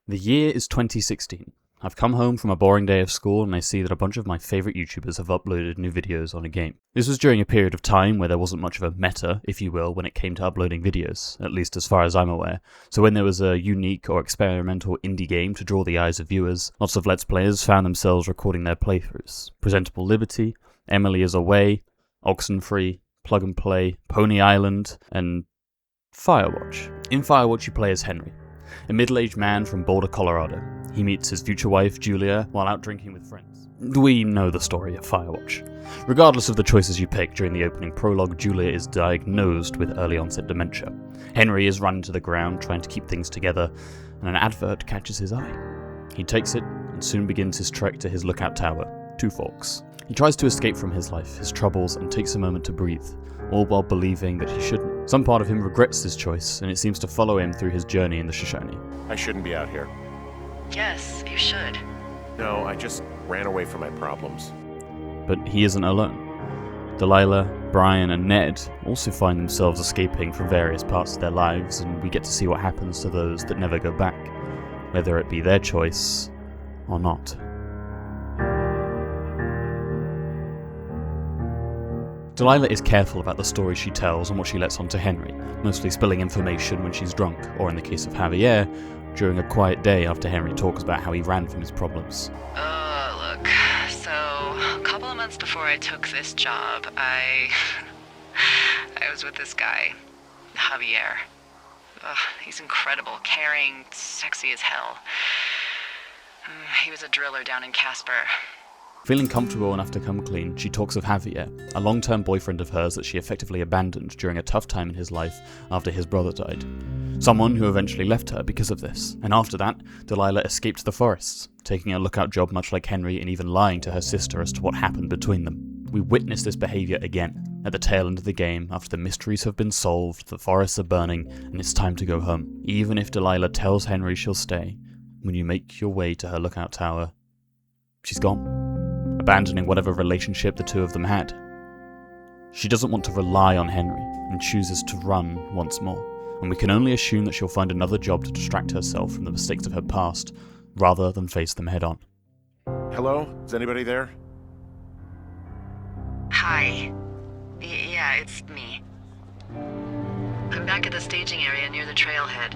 The year is 2016. I've come home from a boring day of school and I see that a bunch of my favourite YouTubers have uploaded new videos on a game. This was during a period of time where there wasn't much of a meta, if you will, when it came to uploading videos, at least as far as I'm aware. So when there was a unique or experimental indie game to draw the eyes of viewers, lots of Let's Players found themselves recording their playthroughs. Presentable Liberty, Emily is Away, Oxenfree, Plug and Play, Pony Island, and Firewatch. In Firewatch you play as Henry, a middle-aged man from Boulder, Colorado. He meets his future wife, Julia, while out drinking with friends. We know the story of Firewatch. Regardless of the choices you pick during the opening prologue, Julia is diagnosed with early-onset dementia. Henry is run to the ground, trying to keep things together, and an advert catches his eye. He takes it, and soon begins his trek to his lookout tower, Two Forks. He tries to escape from his life, his troubles, and takes a moment to breathe, all while believing that he shouldn't. Some part of him regrets this choice, and it seems to follow him through his journey in the Shoshone. I shouldn't be out here. Yes, you should. No, I just ran away from my problems. But he isn't alone. Delilah, Brian, and Ned also find themselves escaping from various parts of their lives, and we get to see what happens to those that never go back, whether it be their choice or not. Delilah is careful about the stories she tells and what she lets on to Henry, mostly spilling information when she's drunk, or in the case of Javier, during a quiet day after Henry talks about how he ran from his problems. Look, so a couple of months before I took this job, I was with this guy, Javier. He's incredible, caring, sexy as hell. He was a driller down in Casper. Feeling comfortable enough to come clean, she talks of Javier, a long-term boyfriend of hers that she effectively abandoned during a tough time in his life after his brother died. Someone who eventually left her because of this, and after that, Delilah escaped the forests, taking a lookout job much like Henry and even lying to her sister as to what happened between them. We witness this behaviour again, at the tail end of the game, after the mysteries have been solved, the forests are burning, and it's time to go home. Even if Delilah tells Henry she'll stay, when you make your way to her lookout tower, she's gone, abandoning whatever relationship the two of them had. She doesn't want to rely on Henry, and chooses to run once more, and we can only assume that she'll find another job to distract herself from the mistakes of her past, rather than face them head on. Hello? Is anybody there? Hi. Yeah, it's me. I'm back at the staging area near the trailhead.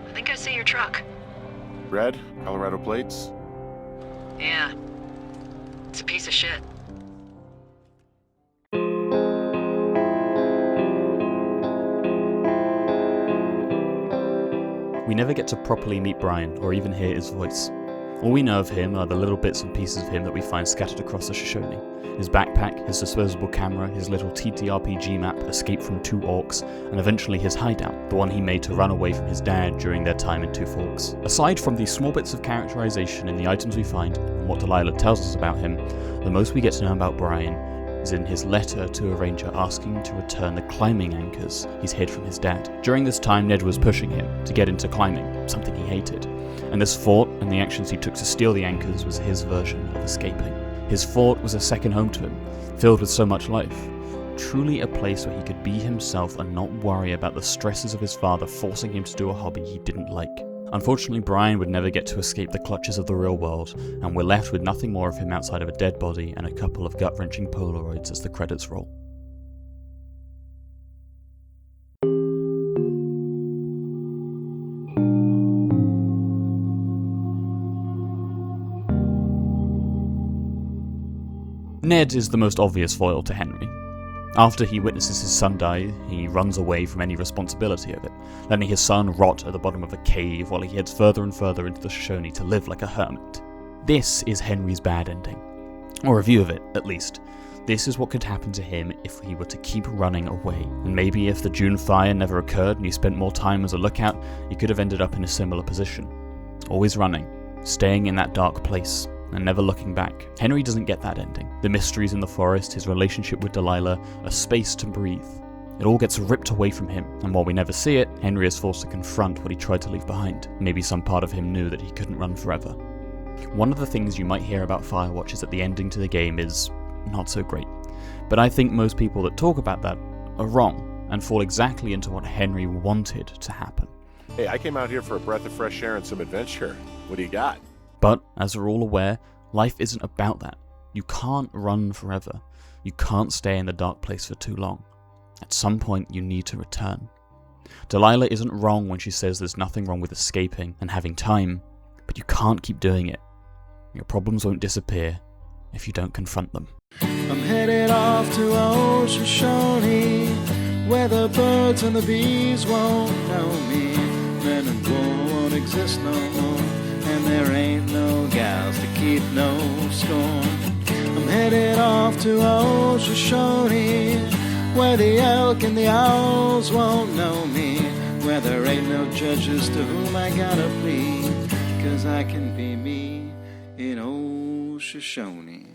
I think I see your truck. Red? Colorado plates? Yeah. It's a piece of shit. We never get to properly meet Brian, or even hear his voice. All we know of him are the little bits and pieces of him that we find scattered across the Shoshone. His backpack, his disposable camera, his little TTRPG map, Escape from Two Orcs, and eventually his hideout, the one he made to run away from his dad during their time in Two Forks. Aside from these small bits of characterization in the items we find, and what Delilah tells us about him, the most we get to know about Brian is in his letter to a ranger asking to return the climbing anchors he's hid from his dad. During this time, Ned was pushing him to get into climbing, something he hated. And this fort and the actions he took to steal the anchors was his version of escaping. His fort was a second home to him, filled with so much life. Truly a place where he could be himself and not worry about the stresses of his father forcing him to do a hobby he didn't like. Unfortunately, Brian would never get to escape the clutches of the real world, and we're left with nothing more of him outside of a dead body and a couple of gut-wrenching Polaroids as the credits roll. Ned is the most obvious foil to Henry. After he witnesses his son die, he runs away from any responsibility of it, letting his son rot at the bottom of a cave while he heads further and further into the Shoshone to live like a hermit. This is Henry's bad ending. Or a view of it, at least. This is what could happen to him if he were to keep running away. And maybe if the June fire never occurred and he spent more time as a lookout, he could have ended up in a similar position. Always running, staying in that dark place, and never looking back. Henry doesn't get that ending. The mysteries in the forest, his relationship with Delilah, a space to breathe. It all gets ripped away from him, and while we never see it, Henry is forced to confront what he tried to leave behind. Maybe some part of him knew that he couldn't run forever. One of the things you might hear about Firewatch is that the ending to the game is not so great. But I think most people that talk about that are wrong, and fall exactly into what Henry wanted to happen. Hey, I came out here for a breath of fresh air and some adventure. What do you got? But, as we're all aware, life isn't about that. You can't run forever. You can't stay in the dark place for too long. At some point, you need to return. Delilah isn't wrong when she says there's nothing wrong with escaping and having time, but you can't keep doing it. Your problems won't disappear if you don't confront them. I'm headed off to old Shoshone, where the birds and the bees won't know me. Men and women won't exist no more, and there ain't no gals to keep no scorn. I'm headed off to old Shoshone, where the elk and the owls won't know me, where there ain't no judges to whom I gotta plead, 'cause I can be me in old Shoshone.